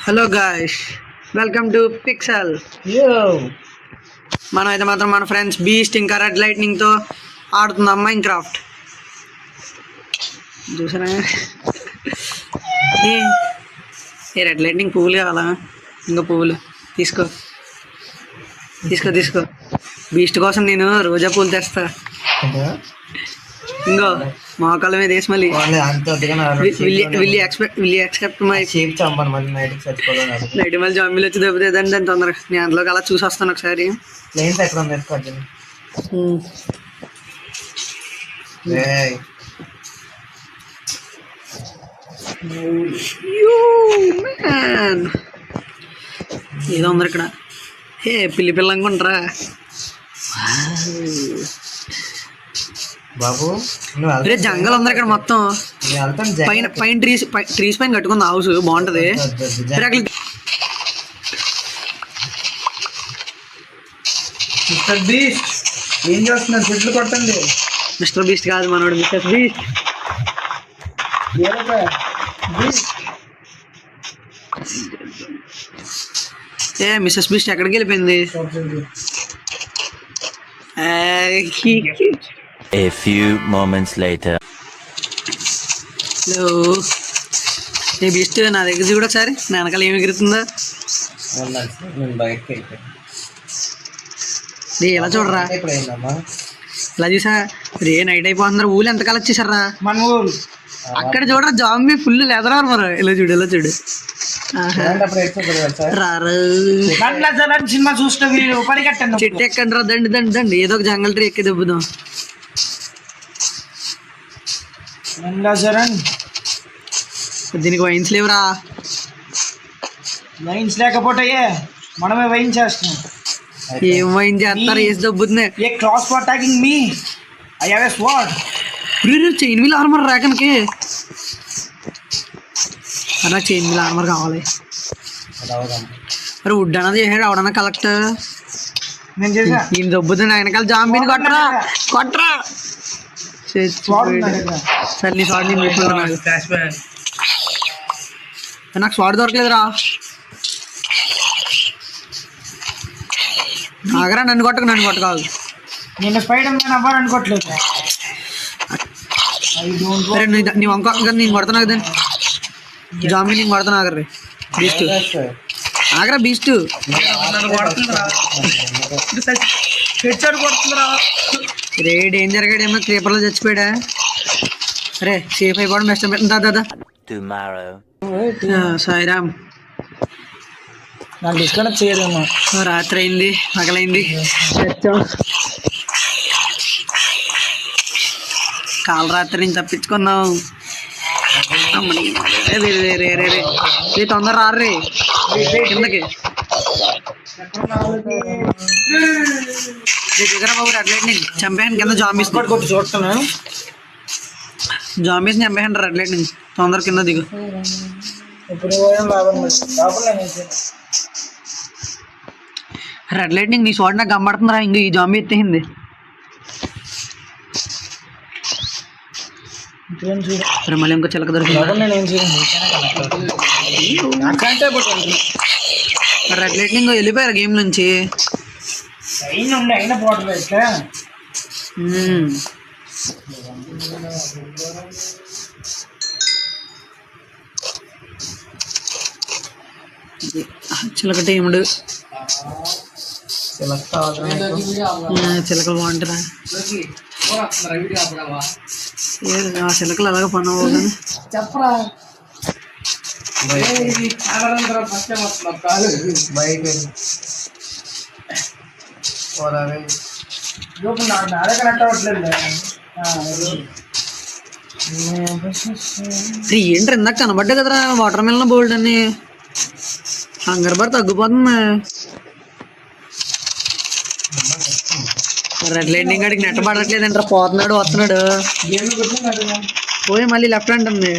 Hello guys, welcome to pixel. మనం అయితే మాత్రం మన ఫ్రెండ్స్ బీస్ట్ ఇంకా రెడ్ లైట్నింగ్తో ఆడుతున్నాం మైన్ క్రాఫ్ట్. చూసారా? ఏ రెడ్ లైట్నింగ్ పువ్వులు కావాలా? ఇంకా పువ్వులు తీసుకో తీసుకో తీసుకో. బీస్ట్ కోసం నేను రోజా పూలు తెస్తా. ఇంకో మోకాళ్ళ మీద వేసి మళ్ళీ నైట్ మళ్ళీ జాంబీలు వచ్చి దెబ్బతేదండి దాని తొందరగా. నేను అందులోకి అలా చూసి వస్తాను ఒకసారి. ఏదో ఉంది ఇక్కడ. ఏ పిల్లి పిల్ల అనుకుంటారా బాబు? జంగల్ ఉంది ఇక్కడ మొత్తం. పైన పైన ట్రీస్ పైన కట్టుకుంది హౌస్, బాగుంటది. ఏం చేస్తున్నారు? చెట్లు కొట్టండి. మిస్టర్ బీస్ట్ కాదు మనోడు, మిస్టర్ బీస్ట్. ఏ మిస్సెస్ బీస్ట్ ఎక్కడికి వెళ్ళిపోయింది? A few moments later. Hello A beast, నా దగ్గర చూడ ఒకసారి. నా వెనకాల ఏమి ఎగురుతుందా? రే ఎలా చూడరా, ఇలా చూసా. రే నైట్ అయిపోతున్నారు, ఊళ్ళు ఎంతకాలం వచ్చేసారా మన ఊరు. అక్కడ చూడరా జాంబీ ఫుల్ లెదర్ ఆర్మర్. ఇలా చూడు ఇలా చూడు. సినిమా చూసిన పరిగెట్టండి. చెట్టు ఎక్కండి రా, దండి దండి దండి. ఏదో ఒక జంగల్ ట్రీ ఎక్కి దెబ్బుదాం. దీనికి వైన్స్ లేవురా. వైన్స్ లేకపోతే మనమే వైన్ చేస్తున్నాం. ఏం వైన్ చేస్తారు? వేసి దబ్బుతున్నాయి. Cross for attacking me. I have a sword. Chain wheel armour రాకనికి. అలా చైన్ వీల్ ఆర్మర్ కావాలి. మరి వుడ్ అన్నది చేసాడు అవడన్నా కలెక్ట్. నేను చేసా. ఈయన దబ్బుతుంది వెనకాల జాంబీని. కొట్టరా కొట్టరా. సరే నీ స్వాడ్ నేను పెట్టుకుంటున్నాను. నాకు స్వాడ్ దొరకలేదురా. ఆగరా, నన్ను కొట్టకాదు. నేను స్పైడర్ మ్యాన్ అవ్వాలనుకోవట్లేదు. సరే నీ వంక నేను కొడుతున్నా కదా జాంబీ. నేను కొడుతున్నా ఆగర్రీ బీస్ట్. ఆగరా బీస్ట్. రే డేంజర్ గాడు ఏమో క్రీపర్లో చచ్చిపోయాడా? అరే సేఫ్ అయిపోవడం బెస్ట్. దాదా సాయిరామ్. నాకు డిస్కనెక్ట్ చేయలేము. రాత్రి అయింది, పగలైంది. కాల రాత్రి నుంచి తప్పించుకున్నాం. రే తొందర రారే కిందకి. దిగరా బాబు. రెడ్ లైట్నింగ్ చంపేయండి కింద. జాంబీస్ చూస్తున్నాను. జాంబీస్ చంపేయండి. రెడ్ లైట్నింగ్ తొందర కింద దిగు. రెడ్ లైట్నింగ్ నీ చోట నాకు గమ్మడుతుందిరా. ఇంక ఈ జాంబీ ఎత్తేసింది. మళ్ళీ ఇంకో చిలక దొరికింది. రెడ్ లైట్నింగ్ వెళ్ళిపోయారు గేమ్ నుంచి. చిలక టైముడు. చిలకలు బాగుంటారా? ఆ చిలకలు అలాగే పని అవ్వదు చెప్పరా. ఏంటి ఇందాక కనబడ్డా కదరా వాటర్ మిలన్ బోల్డ్ అని. హంగర్ బార్ తగ్గిపోతుంది. రెడ్ లైట్నింగ్ గాడికి నెట్ పడట్లేదంటారా. పోతున్నాడు వస్తున్నాడు. పోయి మళ్ళీ లెఫ్ట్ హ్యాండ్ ఉంది.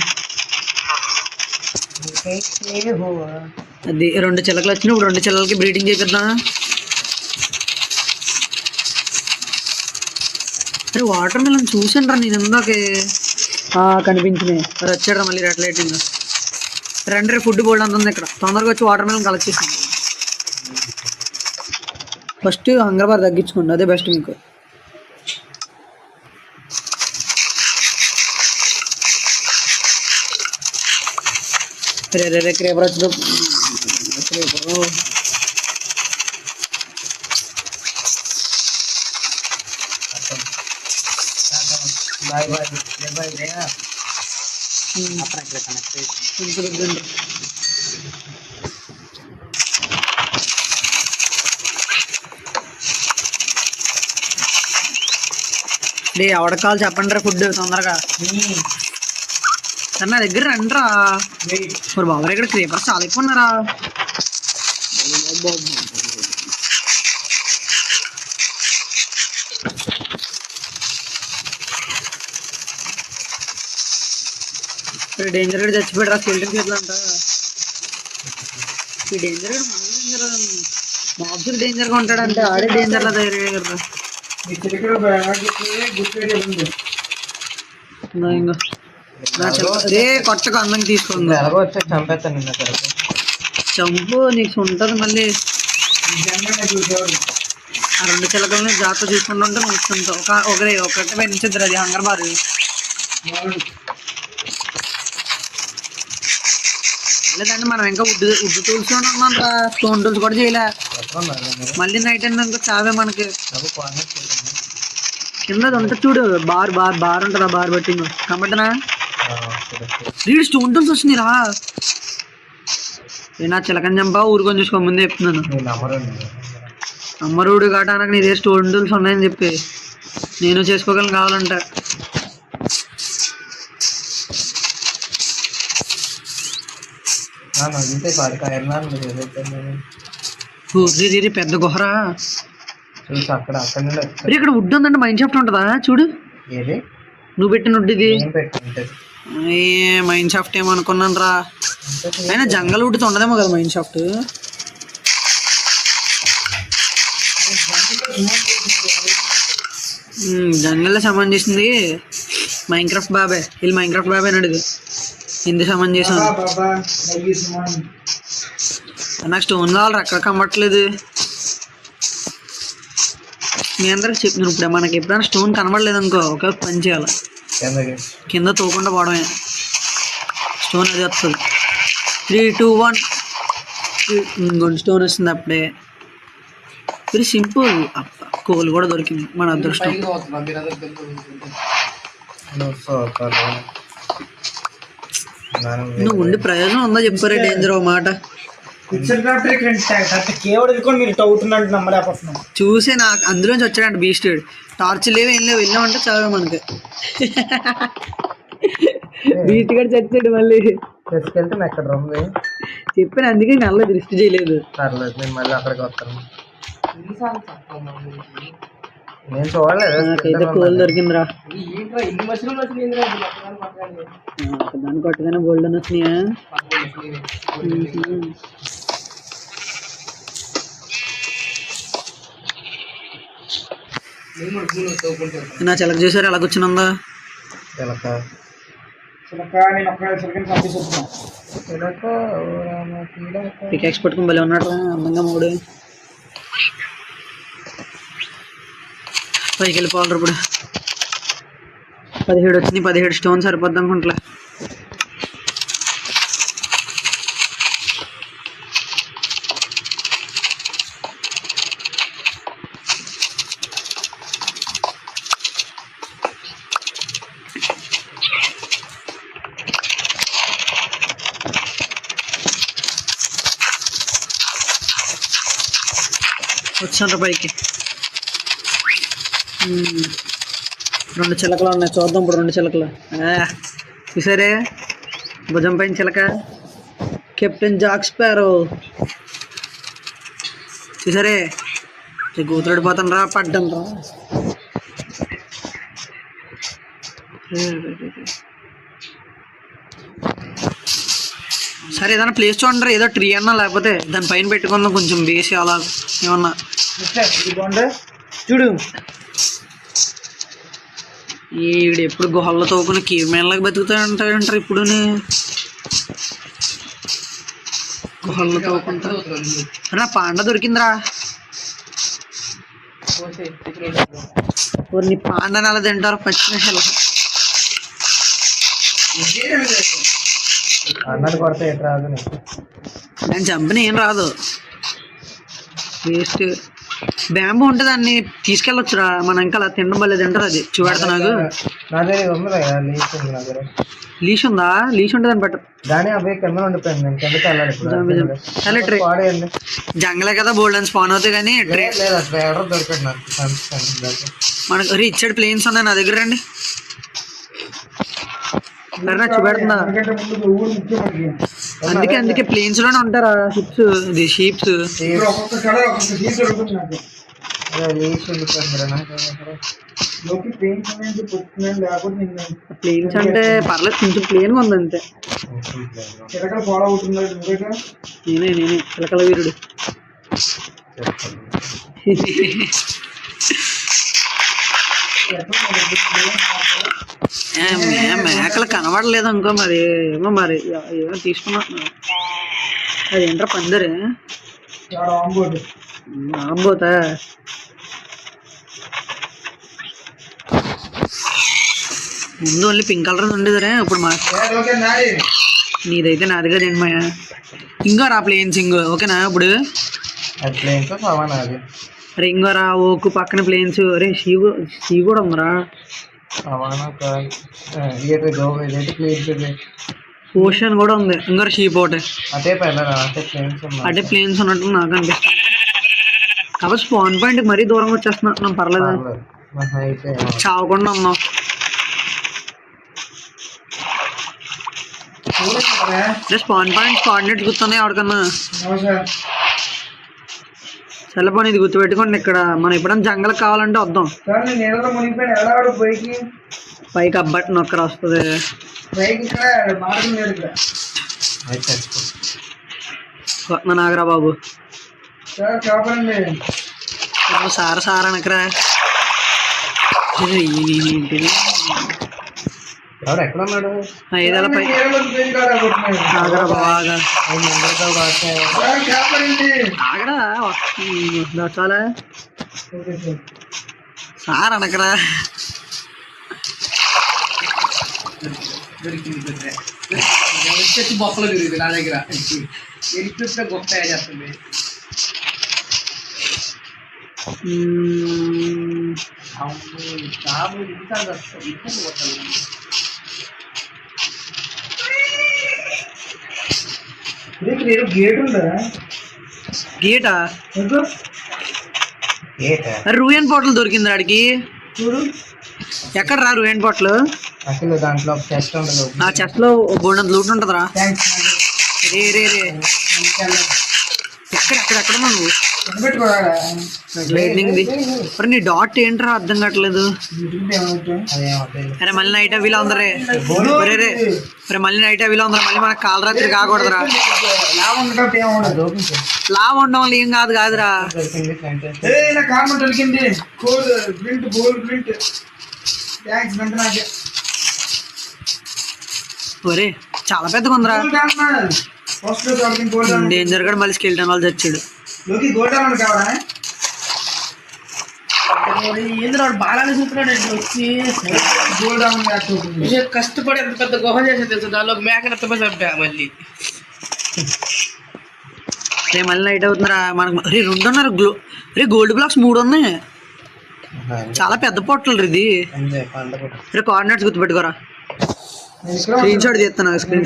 అది 2 చిలకలు వచ్చినాయి. ఇప్పుడు 2 చిల్లలకి బ్రీడింగ్ చేపిద్దాం. అరే వాటర్ మిలన్ చూసాను రా నేను ఇందాకే. కనిపించినాయి. అది వచ్చాడు మళ్ళీ రెడ్ లైటింగ్. రండి ఫుడ్ బోల్డ్ అంత ఉంది ఇక్కడ. తొందరగా వచ్చి వాటర్ మిలన్ కలెక్ట్ చేసాను. ఫస్ట్ హంగర్ బార్ తగ్గించుకోండి, అదే బెస్ట్ మీకు. రే క్రేపర్ వచ్చి క్రేపర్ బాయ్ బాయ్ బాయ్ రేనా డే ఎవడ కావాలి చెప్పండి రా ఫుడ్ తొందరగా. సార్ నా దగ్గర రండి రా. మరి బాబు ఇక్కడ క్రేపర్స్ చాలా ఎక్కువ ఉన్నారా. డేంజర్ గడ్ చచ్చిపోయాడు రా. స్కెల్టన్ చేతులు అంట. ఈ డేంజర్ గడ్ మాబ్స్ డేంజర్గా ఉంటాడంటే ఆడే డేంజర్లా తయారయ్యారు కదా. రే కొత్తగా అందంగా తీసుకుంది చంపు నీకు ఉంటుంది. మళ్ళీ ఆ 2 చిలకలని జాగ్రత్త చూసుకుంటూ ఉంటే నచ్చుతుంటా. ఒకటి పెంచుద్ది అది హంగర్ బారు. లేదండి మనం ఇంకా ఉడ్డు టూల్స్ ఉన్నాం రా. స్టోన్ టూల్స్ కూడా చేయలే. మళ్ళీ నైట్ అయింది ఇంకా చావే మనకి. కింద ఉంటుంది చూడు బార్ బార్ బార్ ఉంటుందా బార్ బట్టింగ్ కమ్మటనా రీడ్ స్టోన్ టూల్స్ వచ్చినాయి రా. నా చిలకని చంపా ఊరుకొని చూసుకో ముందే చెప్తున్నాను. అమ్మరుడు కాటానికి నీదే స్టోన్ టూల్స్ ఉన్నాయని చెప్పి నేను చేసుకోగలను కావాలంటే. పెద్ద గుహరా అక్కడ ఇక్కడ వుడ్ ఉందండి. మైన్ షాఫ్ట్ ఉంటుందా చూడు. నువ్వు పెట్టిన వుడ్ ఇది. మైన్ షాఫ్ట్ ఏమనుకున్నాను రా. అయినా జంగల్ వుడ్తో ఉండదేమో కదా మైన్ షాఫ్ట్. జంగల్లో సమాన్ చేసింది మైన్ క్రాఫ్ట్ బాబే. వీళ్ళు మైన్ క్రాఫ్ట్ బాబే అన్నాడు. ఇది హిందీ సమాన్ చేసాను. నాకు స్టోన్ కావాలి అక్కడ కనబట్టలేదు. మీ అందరికి చెప్తున్నాను ఇప్పుడు మనకి ఎప్పుడైనా స్టోన్ కనబడలేదు అనుకో ఒక పని చేయాలి. కింద తోకుండా పోవడమే. స్టోన్ అది వస్తుంది. 3, 2, 1 ఇంకొంచెం స్టోన్ వస్తుంది అప్పుడే. Very simple. కోల్ కూడా దొరికింది మన అదృష్టం. నువ్వు ఉండి ప్రయోజనం ఉందా చెప్పారే డేంజర్ ఒక మాట. చూసే నాకు అందులోంచి వచ్చాడంట బీస్ట్. టార్చ్ లేవు ఏం లేవు. వెళ్ళామంటే చావే మనకి. బీస్ట్ కూడా చచ్చాడు మళ్ళీ. చెప్పాను అందుకే నల్ల దృష్టి చేయలేదు. నాకైతే కోల్ దొరికిందిరా. దాన్ని కొట్టగానే గోల్డ్ అని వచ్చినాయా. నా చిలక చూసారు ఎలా కూర్చునిందా. పికాక్స్ పట్టుకుని భలే ఉన్నాడు రా అందంగా మూడు. పైకి వెళ్ళిపోవాలి ఇప్పుడు. 17 వచ్చినాయి. 17 స్టోన్ సరిపోద్ది అనుకుంటలే. వచ్చాను పైకి. 2 చిలకలు ఉన్నాయి చూద్దాం ఇప్పుడు. 2 చిలకలు చూసారే భుజం పైన చిలక. కెప్టెన్ జాక్ స్పారో చూసారే. గూతుడిపోతాను రా పడ్డం రా. సరే ఏదైనా ప్లేస్ చూడండి. ఏదో ట్రీ అన్నా లేకపోతే దానిపైన పెట్టుకుందాం కొంచెం వేసి అలా ఏమన్నా చూడు. ఈడు ఎప్పుడు గుహల్లో తోకుని కీవ్ మ్యాన్ లాగా బతుకుతాడంటారు ఇప్పుడు. గుహల్లో తోకుంటా నా పాండ దొరికిందిరా. నీ పాండని అలా తింటారు పచ్చిన హెల్. అన్నది కొడితే ఎటు రాదు నేను చంపిన ఏం రాదు, వేస్ట్. బ్యాంబు ఉంటే దాన్ని తీసుకెళ్ళొచ్చురా, మనం ఇంకా అలా తినడం వల్ల తింటారు. అది చూపెడతా నాకు. నా దగ్గర ఉంది లీస్ ఉంది నా దగ్గర. లీష్ ఉందా? లీష్ ఉంటే దాన్ని బెటర్. దాని అబ్బాయి కింద ఉండిపోయింది, నేను కిందకి వెళ్ళాలి. జంగలే కదా బోల్డ్ అని స్పాన్ అవుతాయి కానీ లేదు అసలు ఎవరో దొరికాడు నాకు. మనకు ఇచ్చాడు ప్లేన్స్ ఉన్నాయి నా దగ్గర. రండి చూపెడుతుందా? అందుకే ప్లేన్స్ లోనే ఉంటారా షిప్స్, ఇది షీప్స్. ప్లేన్స్ అంటే పర్లేదు, కొంచెం ప్లేన్ గా ఉంది అంతే. నేనే చిలకల వీరుడు. మేకలు కనబడలేదు అనుకో, మరి ఏమో మరి ఏమో తీసుకున్నా. అది ఏంట్రా పందిరి? ఆంబోతా? ముందు ఓన్లీ పింక్ కలర్ ఉండేదిరే, ఇప్పుడు మా నీదైతే నాది కదా ఏంటి మాయా. ఇంకోరా ప్లేన్స్ ఇంగో ఓకేనా ఇప్పుడు? అరే ఇంకోరా ఓకు పక్కన ప్లేన్స్. అరే షీ కూడా ఉందిరా. ఓషన్ కూడా ఉంది. ఇంకా షీప్ ఒకటి అంటే ప్లేన్స్ ఉన్నట్టు నాకు అనిపిస్తుంది. కాబట్టి స్పాన్ పాయింట్ మరీ దూరంగా వచ్చేస్తున్నా. పర్లేదు, చావకుండా ఉన్నాం. స్పాన్ పాయింట్ కోఆర్డినేట్స్ గుర్తున్నాయి ఎవరికన్నా? సెలపోని ఇది గుర్తుపెట్టుకోండి. ఇక్కడ మనం ఎప్పుడైనా జంగల్ కావాలంటే వద్దాం. పైకి అబ్బట్టి నొక్కర వస్తుంది. నాగరా బాబు సార్ అనకరా. ఐదేళ్ళ పై నాగరా బాగా ఆగడా చాలా సార్ అనకరా. బొక్కలు తిరిగింది నా దగ్గర. ఎలిపిస్తే గొప్ప చేస్తుంది. గేట్ ఉందా? గేటా? రూయన్ పోర్టల్ దొరికింది ఆడికి. ఎక్కడ రా రూయన్ పోర్టల్? అసలు దాంట్లో చెస్ట్ ఉండదు. ఆ చెస్ట్ లో బోర్డు లూట్ ఉంటుందిరా. రే రే రే ఎక్కడ నువ్వు లైట్నింగ్ది? మరి నీ డాట్ ఏంట్రా అర్థం కావట్లేదు. అరే మళ్ళీ నైట్ అవిలా ఉందరే. రే రే మళ్ళీ నైట్ అవిలా ఉందరా. మళ్ళీ మనకు కాల రాత్రి కాకూడదురా. లాభ ఉండడం వల్ల ఏం కాదురా. ఒరే చాలా పెద్దగా ఉందిరా. డేంజర్ కూడా మళ్ళీ స్కెల్టన్ వాళ్ళు చచ్చాడు. బాగా కష్టపడి ఎంత పెద్ద గుహ చేసే తెలుసు. దానిలో మేకను చంపా మళ్ళీ. రే మళ్ళీ నైట్ అవుతుందిరా మనకు. రే 2.5 రే గోల్డ్ బ్లాక్స్ 3 ఉన్నాయి. చాలా పెద్ద పొట్టలు ఇది. రే కోఆర్డినేట్స్ గుర్తుపెట్టుకోరా. స్క్రీన్ షాట్ తీస్తున్నా. స్క్రీన్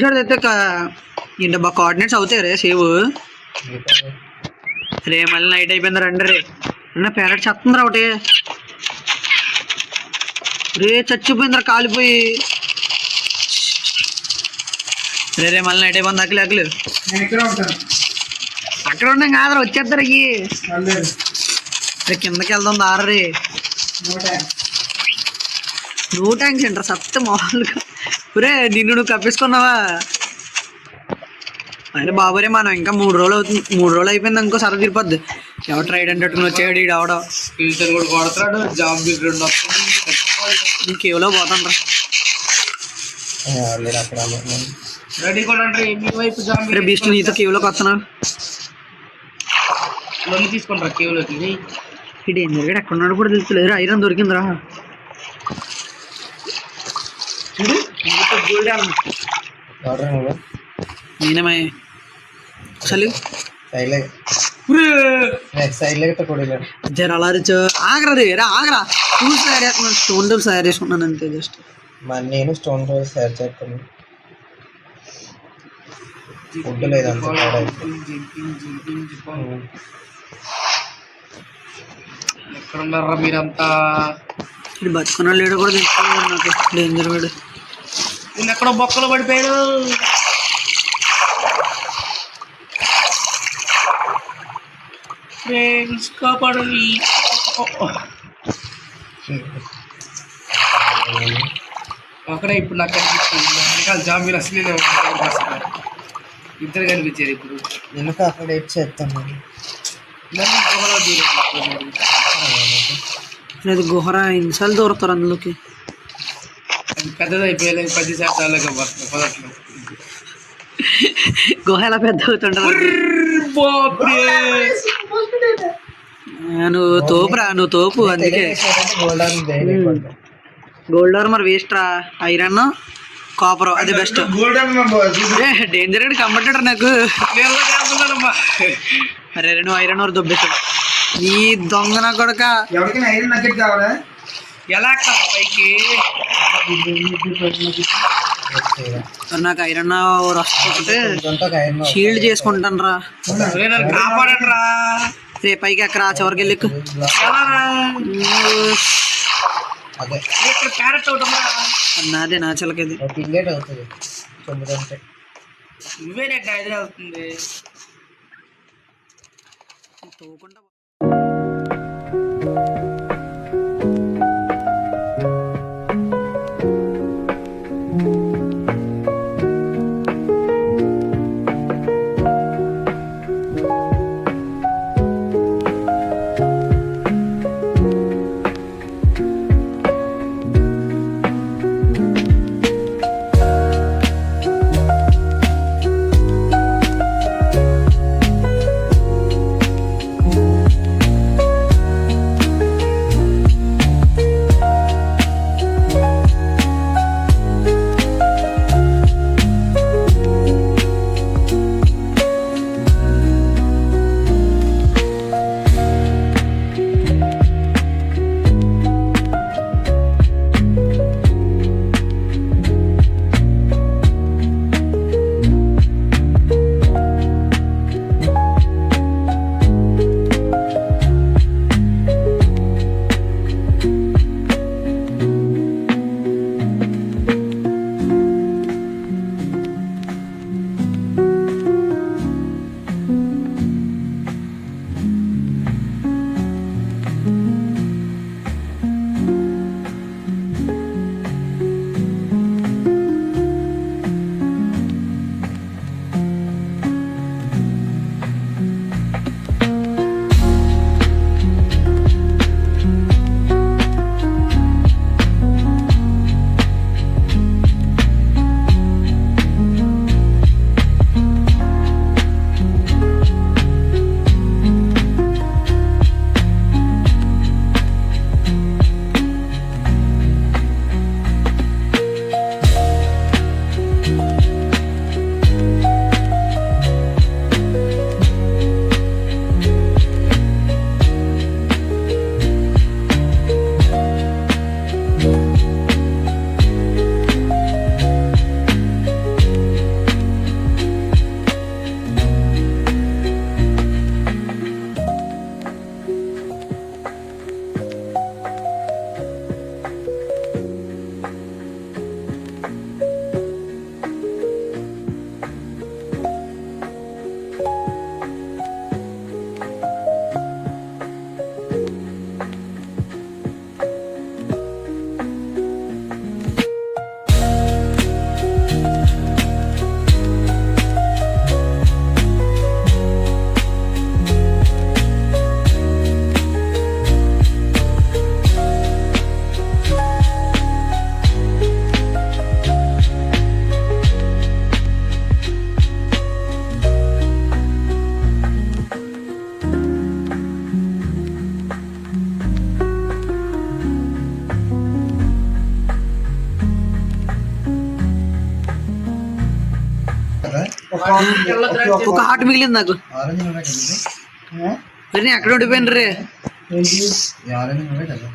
షాట్ తెస్తే ఏంటి బా కోఆర్డినేట్స్ అవుతాయి రే సేవ్. రే మళ్ళీ నైట్ అయిపోయింది. రండి రే. అన్న ప్యారెట్ చెత్తుందిరా ఒకటి. రే చచ్చిపోయిందిరా కాలిపోయి. రే మళ్ళీ నైట్ అయిపోయింది. అక్కలు అక్కడ ఉన్నాం కాదరా, వచ్చేద్దరు అయ్యి. రే కిందకి వెళ్దాం దారే. నో ట్యాంక్స్ ఏంట్రా సత్త మామూలుగా. రే నిన్ను నువ్వు కప్పించుకున్నావా? అరే బాబురే మనం ఇంకా 3 రోజులు అవుతుంది. 3 రోజులు అయిపోయింది అనుకో సర తీరిపోద్ది. ఎవరు ట్రైడ్ అంటట్టుకుని వచ్చాడు ఈడు అవడం. కూడా కొడతాడు. జాబ్ ఇంకేవలో పోతాను రా. ఆల్రెడీ అక్కడ రెడీ కొనండి మీ వైపు జాంబీ రే బీస్ట్ నీతో కేవ్లోకి వస్తున్నా. నన్ను తీసుకుంటారా కేవ్లోకి. ఈ డేంజర్ గడ్ ఎక్కడ ఉన్నాడు కూడా తెలుస్తలేదు. ఐరన్ దొరికిందిరా. చూడు గోల్డ్ ఎవరు నేనేమై చలి సైడ్ లేకపోతే కూడా జర అలా ఆగరా రే రా ఆగరా. టూల్స్ తయారు చేసుకున్నాను, స్టోన్ టూల్స్ తయారు చేసుకున్నాను అంతే జస్ట్. మరి నేను స్టోన్ రోజు తయారు చేస్తాను. ఫుడ్ లేదంటే ఎక్కడున్నారా మీరంతా? ఇది బతుకున్నా లేడో కూడా తెలుసుకోలేదు నాకు. డేంజర్ వీడు నేను ఎక్కడో బొక్కలు పడిపోయాడు. ఫ్రెండ్స్ కాపాడండి. అక్కడే ఇప్పుడు నాకు కనిపిస్తుంది వెనకాల జాంబీలు అసలు ఇద్దరు కనిపించారు ఇప్పుడు. వెనుక అక్కడ ఏడ్ చేస్తాను. నన్ను గుహలో దూరం అది గుహరా ఇన్సార్లు దూరతారు అందులోకి. అది పెద్దది అయిపోయేది 10 శాతాలుగా పదట్లో. గుహ ఎలా పెద్ద అవుతుంటారు. నువ్వు తోపురా, నువ్వు తోపు. అందుకే గోల్డ్ ఆర్మర్ వేస్ట్ రా. ఐరన్ కాపర్ అది బెస్ట్. డేంజర్ కమ్మటాడు నాకు. అరే నువ్వు ఐరన్ వరకు దొబ్బేశాడు నీ దొంగ నా కొడక. ఎలా పైకి నాకు ఐరన్ వస్తుంటే షీల్డ్ చేసుకుంటాను రా. కాపాడరా రే పైకి ఎక్కడ చివరికి వెళ్ళి ఎక్కు. క్యారెట్ నాదే నా చిలకది. అవుతుంది తొమ్మిదంటే నువ్వే నెట్ ఐదు అవుతుంది. తోకుండా ఒక హార్ట్ మిగిలింది నాకు. ఆరెంజ్ ఉన్నాయి కదా మరి నేను ఎక్కడ ఉండిపోయిన రే. ఏంటి ఆరెంజ్ ఉన్నాయి కదా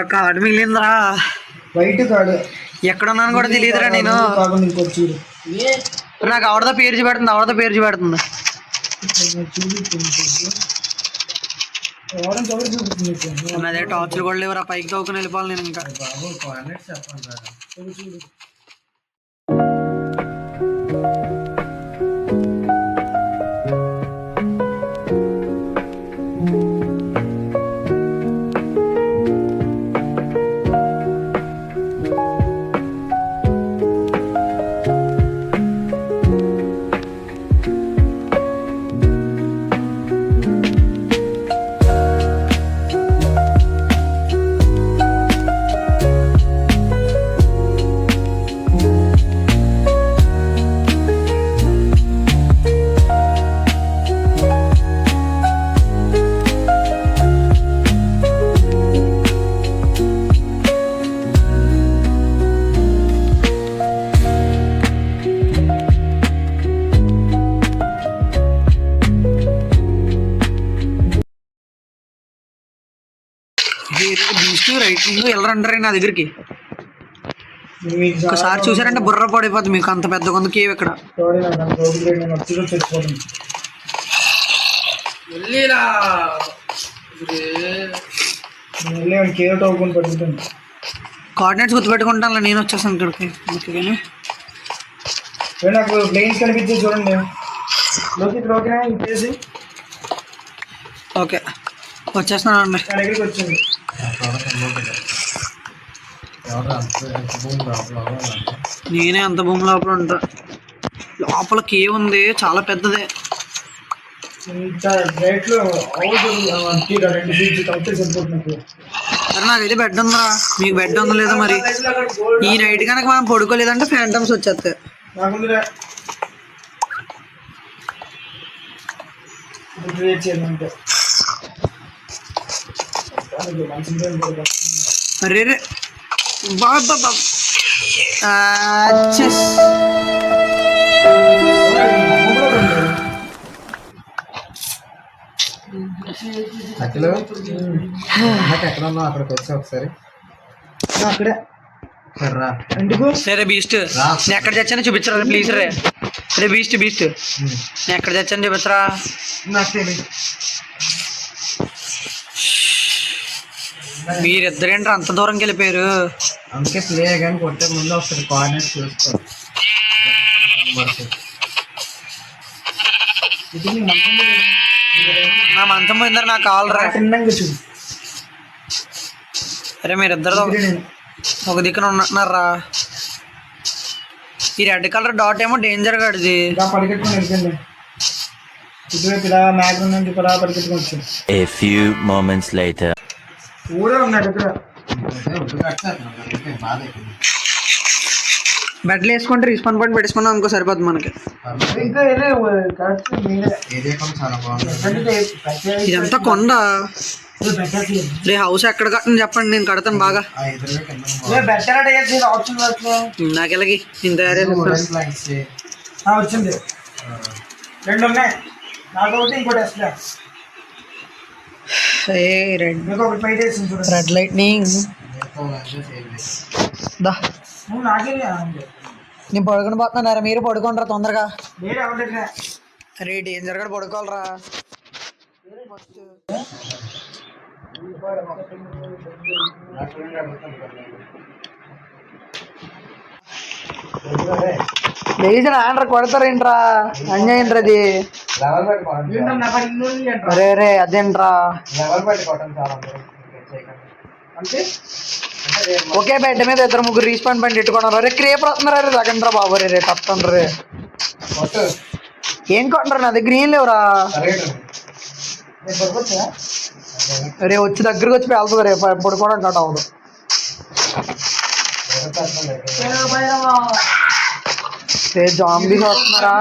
ఒక హార్ట్ మిగిలిందిరా. వైట్ కాదు ఎక్కడ ఉన్నాను కూడా తెలియదురా నేను. నాకు ఆవిడతో పేరు చూపెడుతుంది, ఆవిడతో పేరు చూపెడుతుంది. అదే టార్చ్లు కూడా లేవురా, పైకి తవ్వుకుని వెళ్ళిపోవాలి నేను ఇంకా. రైటింగ్ వెళ్ళరంటారా నా దగ్గరికి. ఒకసారి చూసారంటే బుర్ర పడిపోతుంది మీకు, అంత పెద్ద కొంత కేవ్ ఇక్కడ. కోఆర్డినేట్స్ గుర్తుపెట్టుకుంటాను నేను వచ్చేసాను ఇక్కడికి. ఓకే నాకు ప్లేన్స్ కనిపించేది చూడండి. ఓకే వచ్చేస్తున్నాను అండి. దగ్గరికి వచ్చింది నేనే అంత భూమి లోపల ఉంటా. లోపల కేవ్ ఉంది, చాలా పెద్దదే. మరి నాకైతే బెడ్ ఉందా, మీకు బెడ్ ఉందా లేదా? మరి ఈ నైట్ కనుక మనం పడుకోలేదంటే ఫ్యాంటమ్స్ వచ్చేస్తాయి. అరే రే బాబా అఖిలు ఎక్కడ ఉన్నావు? అక్కడికి వచ్చా ఒకసారి. అక్కడే ఎందుకు? సరే బీస్ట్ నేను ఎక్కడ చచ్చానో చూపించరా ప్లీజ్ రే. రే బీస్ట్ బీస్ట్ నేను ఎక్కడ చచ్చాను చూపించరా. నాకు తెలియదు. మీరిద్దరేంటారు అంత దూరంకి వెళ్ళిపోయారు? అందుకే ప్లే కానీ కొట్టే ముందు ఒకసారి కోఆర్డినేట్స్ చూసుకో. నా మంచం పోయిందర నాకు కావాలరా. అరే మీరిద్దరు ఒక దిక్కున ఉన్నట్టున్నారా. ఈ రెడ్ కలర్ డాట్ ఏమో డేంజర్ గాడిది. A few moments later. బెడ్లు వేసుకుంటే రిస్పాన్ పాయింట్ పెట్టేసుకున్నాం అనుకో సరిపోతుంది మనకి. ఇదంతా కొండ. రే హౌస్ ఎక్కడ కట్టని చెప్పండి, నేను కడతాను బాగా. నాకు ఎలాగి నేను తయారు వచ్చింది. రెండు ఉన్నాయి, నాకైతే ఇంకోటి వేస్తా. రెడ్ లైట్నింగ్ నేను పడుకుని పోతున్నారా, మీరు పడుకోండిరా తొందరగా. అరే డేంజర్ గా పడుకోవాలరా. లేచిన ఆండ్ర కొడతారేంట్రా, అన్యాయంట్రా అది. అరే రే అదేంట్రా. ఒకే బెడ్ మీద ఇద్దరు ముగ్గురు రీస్పాండ్ పాయింట్ పెట్టుకున్నారు. అరే క్రేపర్ వస్తున్నారా రే, తగ్గండ్రా బాబు. రే రే తప్పండి రే. ఏం కొంటారు నా దగ్గర ఏం లేవురా. రే వచ్చి దగ్గరకు వచ్చి వెళ్తుంది రే, పడుకోవడం కట్ అవ్వదు. రే జాంబీస్ వస్తున్నారా.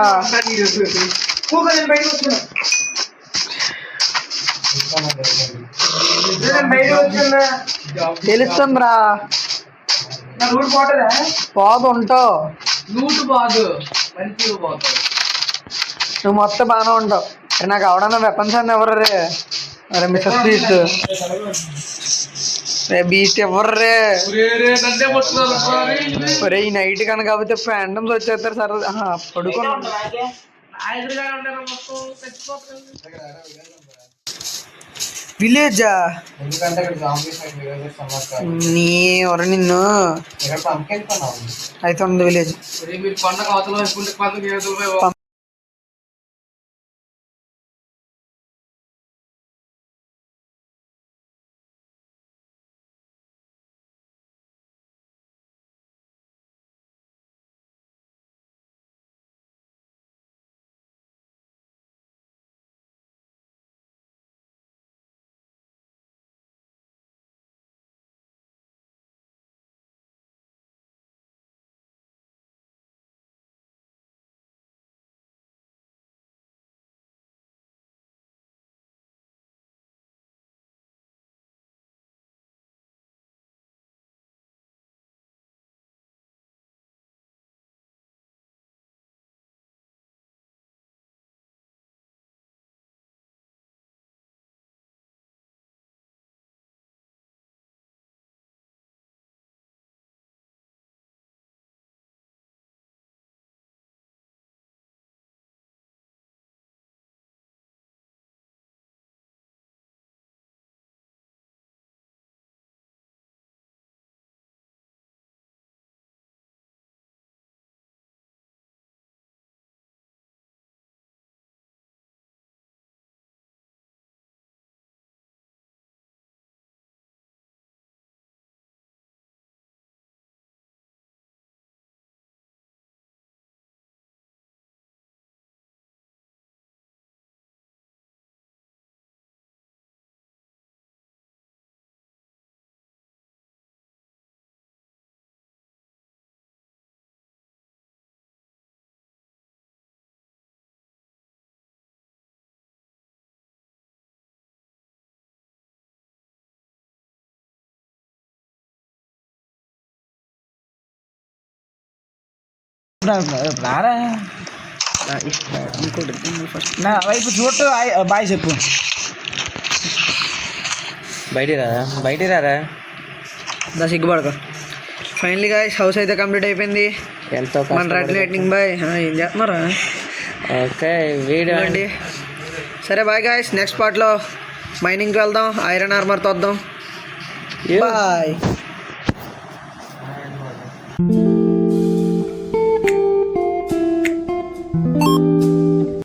తెలుస్తుందిరా, పోదు ఉంటావు నూటు బాదు మంచిగా పోతావు. నువ్వు మొత్తం బాగానే ఉంటావు. నాకు ఎవడన్నా వెపన్స్ అని ఎవరు రే? అరే మిస్టర్ బీస్ట్, రే బీస్ట్ ఎవరు రే? ఒరే ఈ నైట్ కనుక కాకపోతే ఫ్యాండమ్స్ వచ్చేస్తారు సార్. పడుకోండి. విలేజా? నీ ఎవరు నిన్ను అయితే ఉంది విలేజ్. మీరు పండుగ అవతల వేసుకుంటే పండుగ రారా నా వైపు చూట్టు బాయ్ చెప్పు. బయటికి రారా సిగ్గుపడక. ఫైనలీ గాయ్స్ హౌస్ అయితే కంప్లీట్ అయిపోయింది. ఎంతో మన రెడ్ లైటింగ్ బాయ్ ఏం చేస్తున్నారా? ఓకే వీడియో అండి. సరే బాయ్ గాయ్స్, నెక్స్ట్ పార్ట్లో మైనింగ్కి వెళ్దాం, ఐరన్ ఆర్మర్ తోద్దాం. బాయ్.